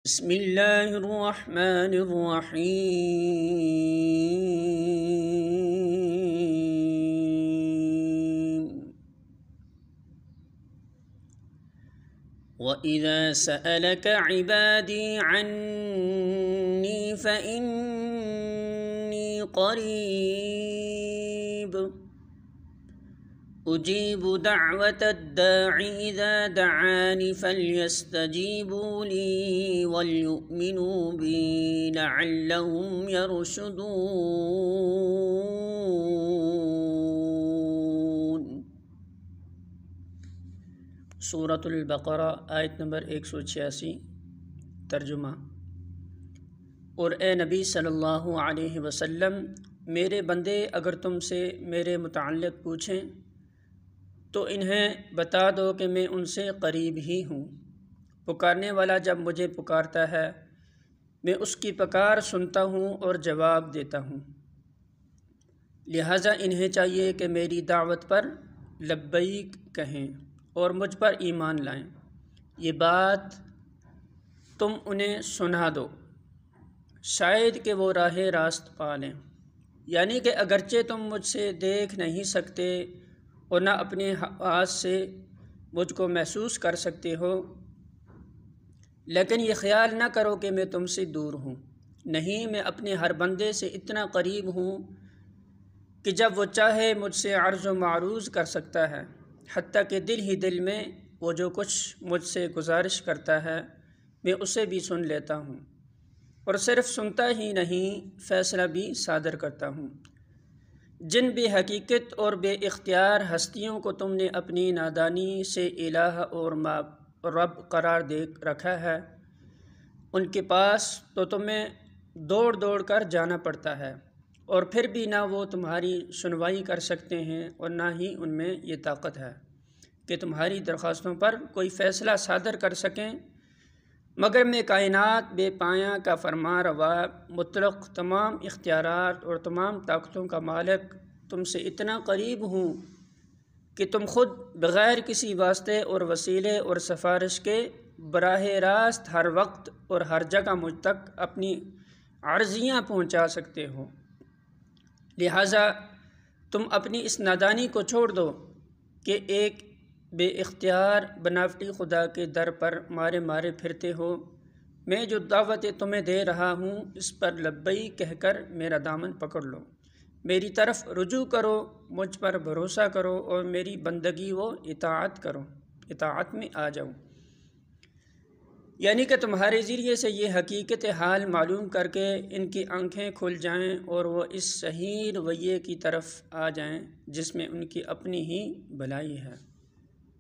بسم اللہ الرحمن الرحیم وَإِذَا سَأَلَكَ عِبَادِي عَنِّي فَإِنِّي قَرِيبٌ أُجِيبُ دَعْوَةَ الدَّاعِ إِذَا دَعَانِ فَلْيَسْتَجِيبُوا لِي وَلْيُؤْمِنُوا بِي لَعَلَّهُمْ يَرْشُدُونَ۔ سورۃ البقرہ آیت نمبر 186۔ ترجمہ: اور اے نبی صلی اللہ علیہ وسلم، میرے بندے اگر تم سے میرے متعلق پوچھیں تو انہیں بتا دو کہ میں ان سے قریب ہی ہوں۔ پکارنے والا جب مجھے پکارتا ہے میں اس کی پکار سنتا ہوں اور جواب دیتا ہوں، لہٰذا انہیں چاہیے کہ میری دعوت پر لبیک کہیں اور مجھ پر ایمان لائیں۔ یہ بات تم انہیں سنا دو، شاید کہ وہ راہ راست پا لیں۔ یعنی کہ اگرچہ تم مجھ سے دیکھ نہیں سکتے اور نہ اپنے حواس سے مجھ کو محسوس کر سکتے ہو، لیکن یہ خیال نہ کرو کہ میں تم سے دور ہوں۔ نہیں، میں اپنے ہر بندے سے اتنا قریب ہوں کہ جب وہ چاہے مجھ سے عرض و معروض کر سکتا ہے، حتیٰ کہ دل ہی دل میں وہ جو کچھ مجھ سے گزارش کرتا ہے میں اسے بھی سن لیتا ہوں، اور صرف سنتا ہی نہیں، فیصلہ بھی صادر کرتا ہوں۔ جن بے حقیقت اور بے اختیار ہستیوں کو تم نے اپنی نادانی سے الہ اور رب قرار دے رکھا ہے، ان کے پاس تو تمہیں دوڑ دوڑ کر جانا پڑتا ہے، اور پھر بھی نہ وہ تمہاری سنوائی کر سکتے ہیں اور نہ ہی ان میں یہ طاقت ہے کہ تمہاری درخواستوں پر کوئی فیصلہ صادر کر سکیں، مگر میں کائنات بے پایاں کا فرما روا، مطلق تمام اختیارات اور تمام طاقتوں کا مالک تم سے اتنا قریب ہوں کہ تم خود بغیر کسی واسطے اور وسیلے اور سفارش کے براہ راست ہر وقت اور ہر جگہ مجھ تک اپنی عرضیاں پہنچا سکتے ہو۔ لہٰذا تم اپنی اس نادانی کو چھوڑ دو کہ ایک بے اختیار بناوٹی خدا کے در پر مارے مارے پھرتے ہو۔ میں جو دعوت تمہیں دے رہا ہوں اس پر لبیک کہہ کر میرا دامن پکڑ لو، میری طرف رجوع کرو، مجھ پر بھروسہ کرو اور میری بندگی و اطاعت کرو، اطاعت میں آ جاؤ۔ یعنی کہ تمہارے ذریعے سے یہ حقیقت حال معلوم کر کے ان کی آنکھیں کھل جائیں اور وہ اس صحیح رویے کی طرف آ جائیں جس میں ان کی اپنی ہی بھلائی ہے۔